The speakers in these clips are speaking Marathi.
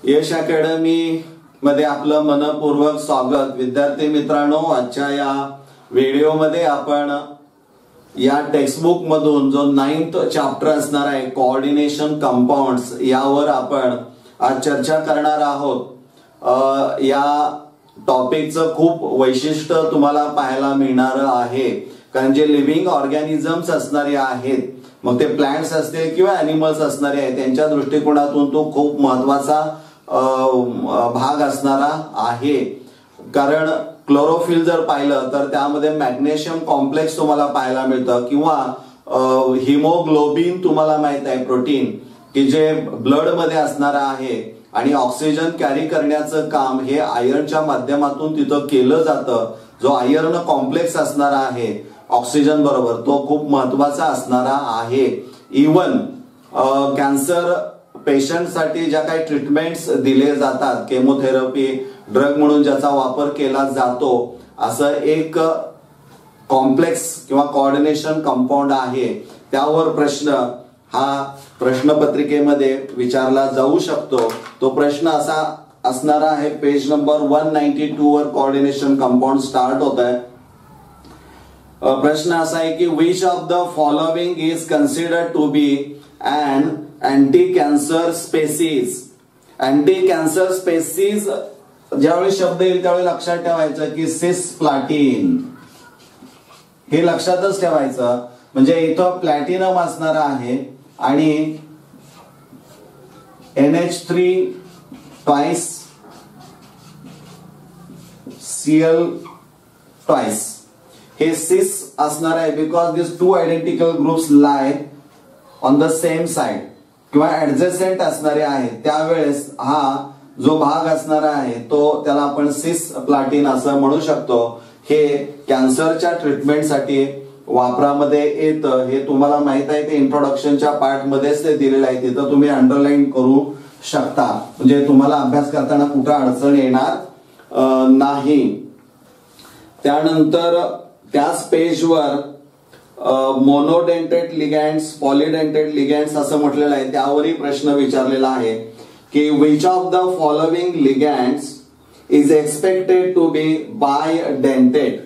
यश अकॅडमी मध्ये आपलं मनपूर्वक स्वागत। विद्यार्थी मित्रांनो, आजच्या या व्हिडिओमध्ये आपण या टेक्स्टबुक मधून जो 9th चॅप्टर असणार आहे कोऑर्डिनेशन कंपाऊंड्स यावर आपण आज चर्चा करणार आहोत। या टॉपिकचं खूप वैशिष्ट्य तुम्हाला पाहायला मिळणार आहे, कारण जे लिव्हिंग ऑर्गॅनिझम्स असणारे आहेत, मग ते प्लांट्स असतील किंवा ॲनिमल्स असणारे आहेत, त्यांच्या दृष्टिकोनातून तो खूप महत्त्वाचा भाग असणारा आहे। कारण क्लोरोफिल जर पाहिलं तर त्यामध्ये मॅग्नेशियम कॉम्प्लेक्स तुम्हाला पाहायला मिळतं, किंवा हिमोग्लोबिन तुम्हाला माहित आहे प्रोटीन की जे ब्लड मध्ये असणार आहे, आणि ऑक्सिजन कॅरी करण्याचं काम हे आयर्नच्या माध्यमातून तिथं केलं जातं। जो आयर्न कॉम्प्लेक्स असणारा आहे ऑक्सिजन बरोबर, तो खूप महत्त्वाचा असणारा आहे। इवन कॅन्सर पेशंटसाठी ज्या काही ट्रीटमेंट्स दिले जातात, केमोथेरपी ड्रग म्हणून ज्याचा वापर केला जातो, असं एक कॉम्प्लेक्स किंवा कोऑर्डिनेशन कंपाऊंड आहे। त्यावर प्रश्न हा प्रश्नपत्रिकेमध्ये विचारला जाऊ शकतो। तो प्रश्न असा असणार आहे, पेज नंबर 192 वर कोऑर्डिनेशन कंपाऊंड स्टार्ट होत आहे। प्रश्न असा आहे की which of the following is considered to be an anti cancer species. Anti cancer species ज्यावेळी शब्द येईल त्यावेळी लक्षात ठेवायचं की सिसप्लाटिन, हे लक्षातच ठेवायचं। म्हणजे इथं प्लॅटिनम असणार आहे आणि NH3 ट्वाइस Cl ट्वाइस हे सिस असणार आहे, because this two identical groups lie on the same side किंवा ऍडजसेंट असणारे आहेत। त्यावेळेस हा जो भाग असणार आहे तो त्याला आपण सिस प्लाटिन असं म्हणू शकतो। हे कॅन्सरच्या ट्रीटमेंटसाठी वापरामध्ये येतं, हे तुम्हाला माहित आहे। ते इंट्रोडक्शनच्या पार्ट मध्येच ते दिलेलं आहे, तिथं तुम्ही अंडरलाईन करू शकता, म्हणजे तुम्हाला अभ्यास करताना कुठं अडचण येणार नाही। त्यानंतर त्याच पेजवर मोनोडेंटेड लिगँड्स, पॉलिडेंटेड लिगँड्स असं म्हटलेलं आहे, त्यावरही प्रश्न विचारलेला आहे की which of the following ligands is expected to be bidentate.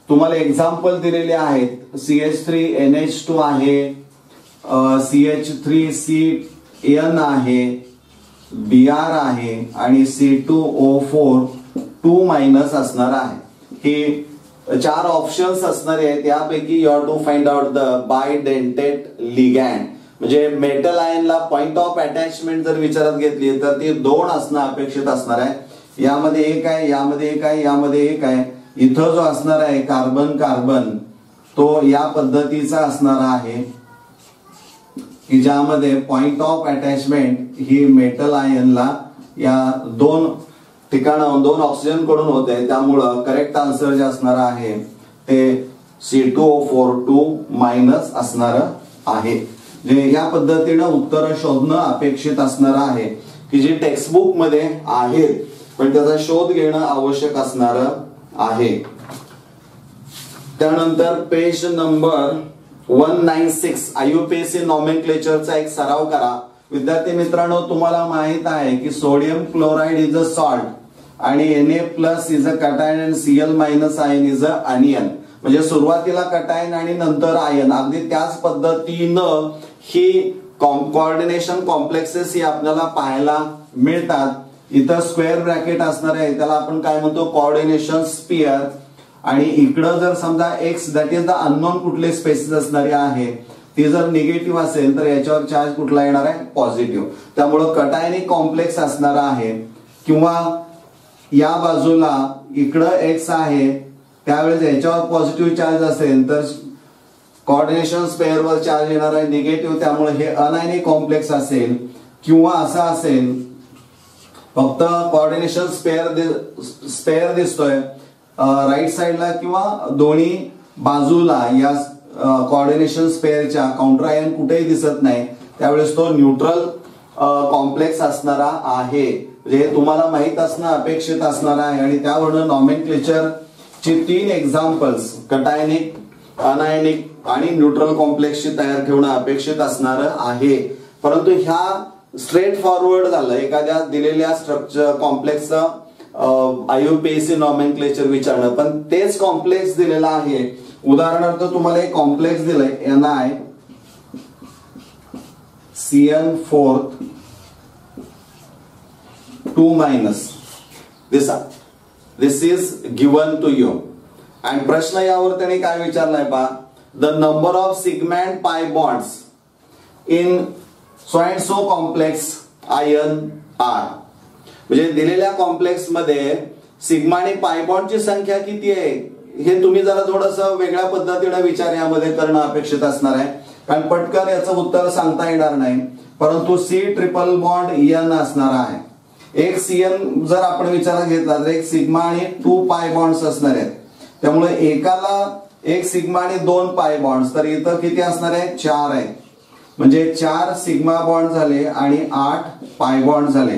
तुम्हाला एक्झाम्पल दिलेले आहेत, CH3NH2 आहे, CH3CN आहे, Br आहे आणि C2O4 2- असणार आहे। हे 4 ऑप्शन्स असणारे आहेत, यापैकी you have to find out the bidentate ligand. म्हणजे मेटल आयनला पॉइंट ऑफ अटॅचमेंट जर विचारात घेतली तर ती 2 असणं अपेक्षित असणार आहे। यामध्ये एक आहे, यामध्ये एक आहे, यामध्ये एक आहे। इथं जो असणार आहे कार्बन कार्बन, तो या पद्धतीचा असणार आहे की ज्यामध्ये पॉइंट ऑफ अटॅचमेंट ही मेटल आयनला या 2 ठिकाणाहून 2 ऑक्सिजन कडून होते। त्यामुळं करेक्ट आन्सर जे असणार आहे ते C2O4 2- असणार आहे। जे या पद्धतीनं उत्तर शोधणं अपेक्षित असणार आहे की जी टेक्स्टबुक मध्ये आहेत, पण त्याचा शोध घेणं आवश्यक असणार आहे। त्यानंतर पेज नंबर 196 IUPAC नॉमेनक्लेचरचा एक सराव करा। विद्यार्थी मित्रांनो, तुम्हाला माहित आहे की sodium chloride is a salt आणि Na+ इज अ कटायन आणि Cl- ion is a onion. म्हणजे सुरुवातीला कटायन आणि नंतर आयन, अगदी त्याच पद्धतीनं ही कोऑर्डिनेशन कॉम्प्लेक्सेस ही आपल्याला पाहायला मिळतात। इथं स्क्वेअर ब्रॅकेट असणार आहे, त्याला आपण काय म्हणतो, कोऑर्डिनेशन स्पियर। आणि इकडं जर समजा X that is the unknown कुठले स्पेसिस असणारी आहे, ती जर निगेटिव्ह असेल तर याच्यावर चार्ज कुठला येणार आहे, पॉझिटिव्ह। त्यामुळं कटायनिक कॉम्प्लेक्स असणार आहे। किंवा या बाजूला इकडं X आहे, त्यावेळेस याच्यावर पॉझिटिव्ह चार्ज असेल तर कोऑर्डिनेशन स्पेअरवर चार्ज येणार आहे निगेटिव्ह, त्यामुळे हे अनायनिक कॉम्प्लेक्स असेल। किंवा असं असेल, फक्त कोऑर्डिनेशन स्पेअर दिसतोय राईट साइडला किंवा दोन्ही बाजूला, या कोऑर्डिनेशन स्पेअरच्या काउंटर आयन कुठेही दिसत नाही, त्यावेळेस तो न्यूट्रल कॉम्प्लेक्स असणारा आहे। म्हणजे तुम्हाला माहित असणं अपेक्षित असणार आहे। आणि त्यावरून नॉमेनक्लेचर ची 3 एक्झाम्पल्स कटायनिक, अनायनिक आणि न्यूट्रल कॉम्प्लेक्सची तयार ठेवणं अपेक्षित असणार आहे। परंतु ह्या स्ट्रेट फॉरवर्ड झालं एखाद्या दिलेल्या स्ट्रक्चर कॉम्प्लेक्सचं आययुपीएसी नॉमेनक्लेचर विचारणं, पण तेच कॉम्प्लेक्स दिलेला आहे. उदाहरणार्थ तुम्हाला एक कॉम्प्लेक्स दिलंय NI CN4 2- this is given to you. आणि प्रश्न यावर त्याने काय विचारलाय पहा, the number of sigma and pi bonds in so and so complex ion are. म्हणजे दिलेल्या कॉम्प्लेक्स मध्ये सिग्मा आणि पाय बॉन्डची संख्या किती आहे हे तुम्ही जरा थोडस वेगळ्या पद्धतीने विचार यामध्ये करणं अपेक्षित असणार आहे, कारण पटकन याचं उत्तर सांगता येणार नाही. परंतु C ट्रिपल बॉन्ड N असणार आहे. एक CN जर आपण विचारात घेतला तर एक सिग्मा आणि 2 पाय बॉन्ड्स असणार आहेत. त्यामुळे एकाला एक सिग्मा आणि 2 पाय बॉन्ड्स, तर इथं किती असणार आहे 4 आहे. म्हणजे 4 सिग्मा बॉन्ड झाले आणि 8 पाय बॉन्ड झाले.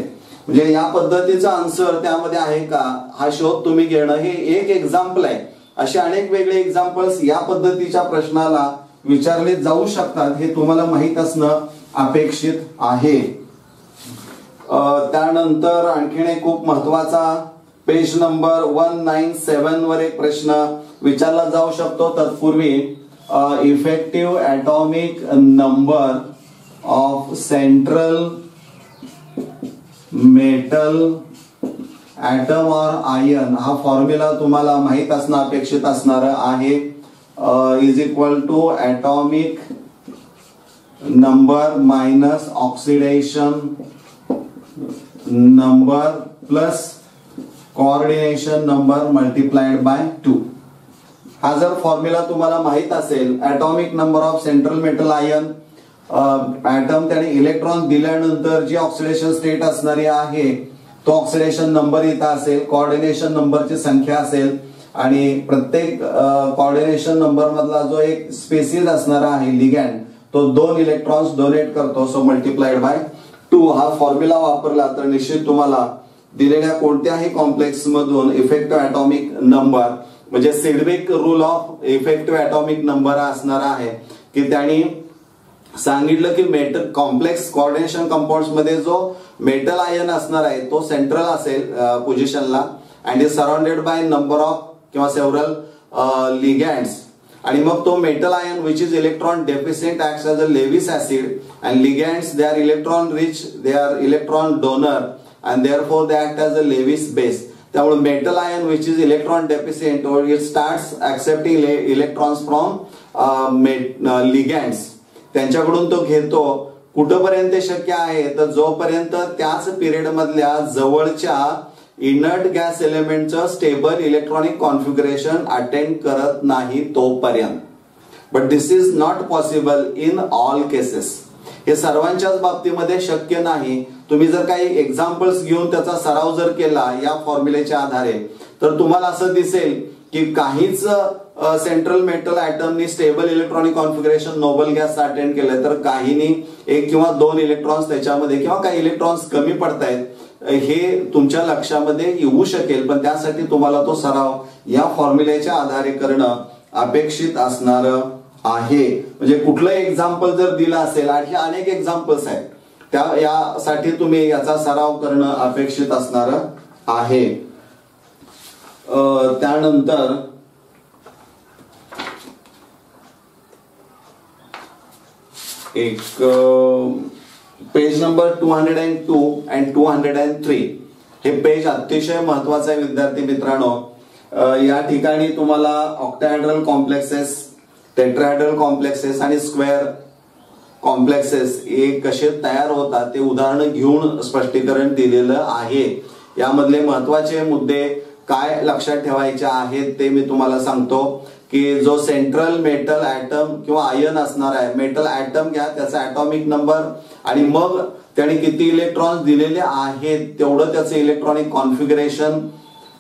म्हणजे या पद्धतीचा आन्सर त्यामध्ये आहे का हा शोध तुम्ही घेणं हे एक एक्झाम्पल आहे. असे अनेक वेगळे एक्झाम्पल्स या पद्धतीच्या प्रश्नाला विचारले जाऊ शकतात हे तुम्हाला माहित असणं अपेक्षित आहे. त्यानंतर आणखीन एक खूप महत्वाचा पेज नंबर 197 वर एक प्रश्न विचारला जाऊ शकतो. तत्पूर्वी effective atomic number of central metal atom or ion हा फॉर्म्युला तुम्हाला माहित असणं अपेक्षित असणार आहे. Is equal to atomic number minus oxidation number plus coordination number multiplied by 2. हा जर फॉर्म्युला तुम्हाला माहित असेल, atomic number of central metal ion atom त्याने इलेक्ट्रॉन दिल्यानंतर जी ऑक्सिडेशन स्टेट असणारी आहे तो ऑक्सिडेशन नंबर इथं असेल, कोऑर्डिनेशन नंबरची संख्या असेल आणि प्रत्येक कोऑर्डिनेशन नंबर मधला जो एक स्पेसिस असणारा आहे लिगँड तो 2 इलेक्ट्रॉन्स डोनेट करतो. सो मल्टिप्लाइड बाय 2 हा फॉर्म्युला वापरला तर निश्चित तुम्हाला दिलेल्या कोणत्याही कॉम्प्लेक्स मधून इफेक्टिव्ह ॲटॉमिक नंबर म्हणजे Sidgwick rule of effective atomic number असणार आहे की त्यांनी सांगितलं की मेटल कॉम्प्लेक्स कोऑर्डिनेशन कंपाऊंड्स मध्ये जो मेटल आयन असणार आहे तो सेंट्रल असेल पोझिशनला and is surrounded by number of किंवा सेव्हरल लिगँड्स. आणि मग तो metal ion which is electron deficient acts as a Lewis acid and ligands they are electron rich, they are electron donor and therefore they act as a Lewis base. त्यामुळे metal ion which is electron deficient और it starts accepting electrons from ligands, त्यांच्याकडून तो घेतो. कुठपर्यंत शक्य आहे तर जोपर्यंत त्याच पिरियड मधल्या जवळच्या इनर्ट गॅस एलिमेंटचं स्टेबल इलेक्ट्रॉनिक कॉन्फिगरेशन अटेंड करत नाही तोपर्यंत. But this is not possible in all cases. हे सर्वांच्याच बाबतीमध्ये शक्य नाही. तुम्ही जर काही एक्झाम्पल्स घेऊन त्याचा सराव जर केला या फॉर्म्युलेच्या आधारे तर तुम्हाला असं दिसेल की काहीच सेंट्रल मेटल ॲटमनी stable electronic configuration noble gas attend केलंय तर काहींनी 1 किंवा 2 इलेक्ट्रॉन्स त्याच्यामध्ये किंवा काही इलेक्ट्रॉन्स कमी पडतायत हे तुमच्या लक्षामध्ये येऊ शकेल. पण त्यासाठी तुम्हाला तो सराव या फॉर्म्युलेच्या आधारे करणं अपेक्षित असणार आहे. म्हणजे कुठलं एक्झाम्पल जर दिलं असेल आणि अनेक एक्झाम्पल्स आहेत त्या यासाठी तुम्ही याचा सराव करणं अपेक्षित असणार आहे. त्यानंतर एक पेज नंबर 202 अँड 203 हे पेज अतिशय महत्वाचं आहे विद्यार्थी मित्रांनो. या ठिकाणी तुम्हाला ऑक्टाहेड्रल कॉम्प्लेक्सेस, टेट्राहेड्रल कॉम्प्लेक्सेस आणि स्क्वेअर कॉम्प्लेक्सेस हे कसे तयार होतात ते उदाहरण घेऊन स्पष्टीकरण दिलेलं आहे. यामधले महत्वाचे मुद्दे काय लक्षात ठेवायचे आहेत ते मी तुम्हाला सांगतो की जो सेंट्रल मेटल ॲटम किंवा आयन असणार आहे, मेटल ॲटम घ्या त्याचा ॲटॉमिक नंबर आणि मग त्याने किती इलेक्ट्रॉन्स दिलेले आहेत तेवढं त्याचं इलेक्ट्रॉनिक कॉन्फिगरेशन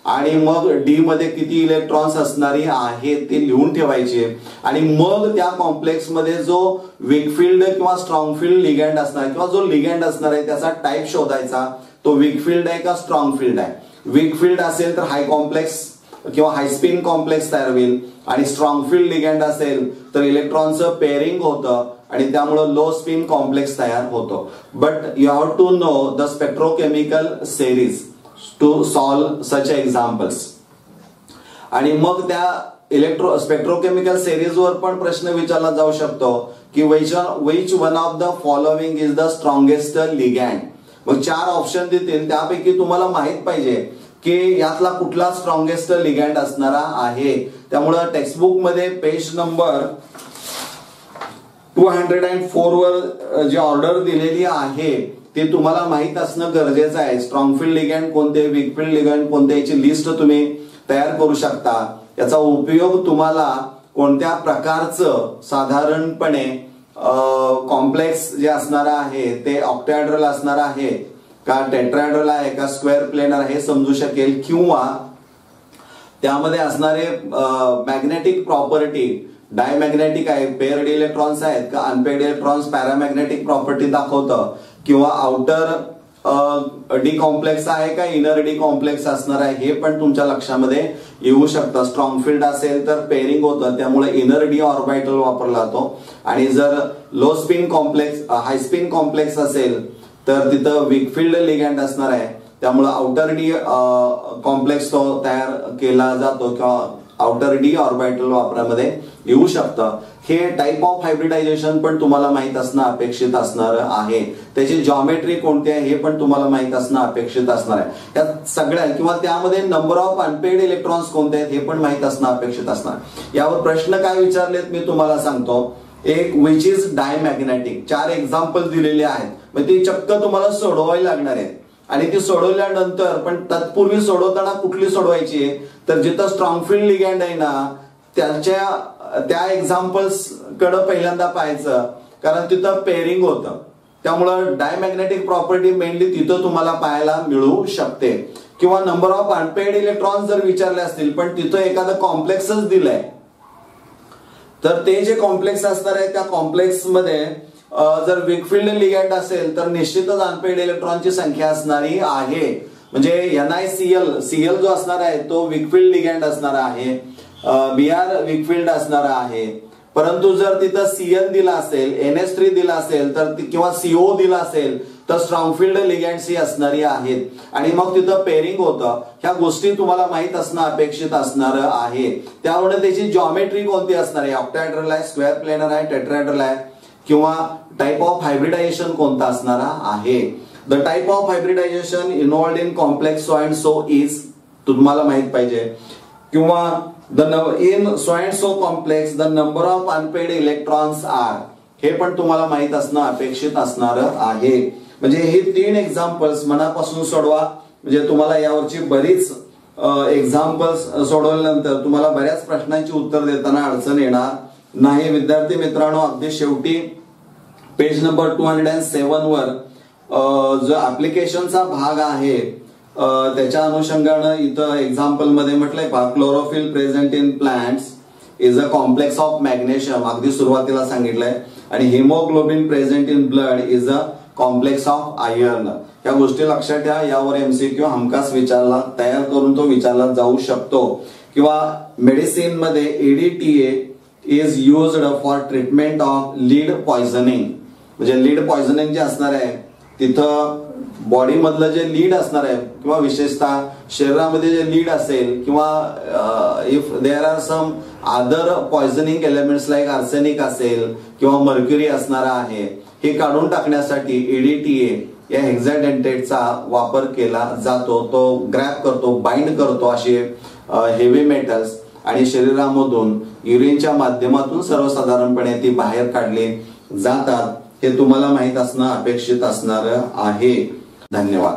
आणि मग डी मध्ये किती इलेक्ट्रॉन्स असणारी आहेत ते लिहून ठेवायचे. आणि मग त्या कॉम्प्लेक्स मध्ये जो वीक फील्ड किंवा स्ट्रॉंग फील्ड लिगँड असणार किंवा जो लिगँड असणार आहे त्याचा टाईप शोधायचा. तो वीक फील्ड आहे का स्ट्रॉंग फील्ड आहे. वीक फील्ड असेल तर हाय कॉम्प्लेक्स किंवा हाय स्पिन कॉम्प्लेक्स तयार होईल आणि स्ट्रॉंग फील्ड लिगँड असेल तर इलेक्ट्रॉनचं पेअरिंग होतं आणि त्यामुळे लो स्पिन कॉम्प्लेक्स तयार होतो. But you have to know the spectrochemical series to solve such examples. आणि मग त्या स्पेक्ट्रोकेमिकल सेरीज वर पण प्रश्न विचारला जाऊ शकतो की which one of the following is the strongest ligand. मग 4 ऑप्शन देतील, त्यापैकी तुम्हाला माहित पाहिजे की यातला कुठला स्ट्रॉंगेस्ट लिगँड असणारा आहे. त्यामुळे टेक्स्टबुक मध्ये पेज नंबर 204 वर जी ऑर्डर दिलेली आहे ते तुम्हाला माहित असणं गरजेचं आहे. स्ट्रॉंगफील्ड लिगँड कोणते, वीकफील्ड लिगँड कोणते याची लिस्ट तुम्ही तयार करू शकता. याचा उपयोग तुम्हाला कोणत्या प्रकारचं साधारणपणे कॉम्प्लेक्स जे असणार आहे ते ऑक्टॅहेड्रल असणार आहे का, टेट्राहेड्रल आहे का, स्क्वेअर प्लेनर हे समजू शकेल. किंवा त्यामध्ये असणारे मॅग्नेटिक प्रॉपर्टी डायमॅग्नेटिक आहे, पेअर्ड इलेक्ट्रॉन्स आहेत का, अनपेअर्ड इलेक्ट्रॉन्स पॅरामॅग्नेटिक प्रॉपर्टी दाखवतं. किंवा आउटर डी कॉम्प्लेक्स आहे का इनर डी कॉम्प्लेक्स असणार आहे हे पण तुमच्या लक्षामध्ये येऊ शकतं. स्ट्रॉंगफील्ड असेल तर पेअरिंग होतं, त्यामुळे इनर डी ऑर्बिटल वापरला जातो. आणि जर लो स्पिन कॉम्प्लेक्स हाय स्पिन कॉम्प्लेक्स असेल तर तिथं वीकफील्ड लिगँड असणार आहे, त्यामुळे आउटर डी कॉम्प्लेक्स तो तयार केला जातो किंवा आउटर डी ऑर्बिटल वापरामध्ये येऊ शकतं. हे टाइप ऑफ हायब्रिडायझेशन पण तुम्हाला माहित असणं अपेक्षित असणार आहे. त्याची जॉमेट्री कोणती आहे हे पण तुम्हाला माहित असणं अपेक्षित असणार आहे. त्या सगळ्या किंवा त्यामध्ये नंबर ऑफ अनपेड इलेक्ट्रॉन्स कोणते आहेत हे पण माहित असणं अपेक्षित असणार. यावर प्रश्न काय विचारलेत मी तुम्हाला सांगतो. एक विच इज डायमॅग्नेटिक, 4 एक्झाम्पल दिलेले आहेत. मग ती चक्क तुम्हाला सोडवायला लागणार आहेत आणि ती सोडवल्यानंतर पण तत्पूर्वी सोडवताना कुठली सोडवायची तर जिथं स्ट्रॉंगफील्ड लिगँड आहे ना त्या एक्झाम्पल्स कडे पहिल्यांदा पाहायचं, कारण तिथं पेअरिंग होतं. त्यामुळं डायमॅग्नेटिक प्रॉपर्टी मेनली तिथं तुम्हाला पाहायला मिळू शकते. किंवा नंबर ऑफ अनपेड इलेक्ट्रॉन्स जर विचारले असतील पण तिथं एखादं कॉम्प्लेक्सच दिलंय तर ते जे कॉम्प्लेक्स असणार आहे त्या कॉम्प्लेक्स मध्ये जर वीकफील्ड लिगँड असेल तर निश्चितच अनपेड इलेक्ट्रॉनची संख्या असणारी आहे. म्हणजे NiCl जो असणार आहे तो वीकफील्ड लिगँड असणार आहे, Br वीकफील्ड असणार आहे. परंतु जर तिथं Cn दिला असेल, NH3 दिला असेल तर किंवा CO दिला असेल तर स्ट्रॉंगफील्ड लिगँड्स ही असणारी आहेत. आणि मग तिथं पेअरिंग होतं. ह्या गोष्टी तुम्हाला माहित असणं अपेक्षित असणार आहे. त्यामुळे त्याची जॉमेट्री कोणती असणार आहे, ऑक्टाहेड्रल आहे, स्क्वेअर प्लेनर आहे, टेट्राहेड्रल आहे, किंवा टाइप ऑफ हायब्रिडायझेशन कोणता असणारा आहे. The type of hybridization involved in complex so and so is तुम्हाला माहित पाहिजे. किंवा in so and so complex the number of unpaired electrons are, हे पण तुम्हाला माहित असणं अपेक्षित असणार आहे. म्हणजे हे 3 एक्झाम्पल्स मनापासून सोडवा. म्हणजे तुम्हाला यावरची बरीच एक्झाम्पल्स सोडवल्यानंतर तुम्हाला बऱ्याच प्रश्नांची उत्तर देताना अडचण येणार नाही. विद्यार्थी मित्रांनो, अगदी शेवटी पेज नंबर 207 वर जो ऍप्लिकेशनचा भाग आहे त्याच्या अनुषंगानं इथं एक्झाम्पल मध्ये म्हटलंय पहा, chlorophyll present in plants is a complex of magnesium, अगदी सुरुवातीला सांगितलंय. आणि haemoglobin present in blood is a complex of iron. या गोष्टी लक्षात ठेवा. यावर MCQ हमखास तयार करून तो विचारला जाऊ शकतो. किंवा मेडिसिन मध्ये ADTA is used for treatment of lead poisoning. म्हणजे लीड पॉइझनिंग जे असणार आहे तिथं बॉडी मधलं जे लीड असणार आहे किंवा विशेषतः शरीरामध्ये जे लीड असेल किंवा if there are some other poisoning elements like arsenic असेल किंवा मर्क्युरी असणारा आहे, हे काढून टाकण्यासाठी ADTA या हेक्साडेंटेटचा वापर केला जातो. तो ग्रॅब करतो, बाइंड करतो असे हेवी मेटल्स आणि शरीरामधून युरिनच्या माध्यमातून सर्वसाधारणपणे ती बाहेर काढली जातात. हे तुम्हाला माहित असणं अपेक्षित असणार आहे. धन्यवाद.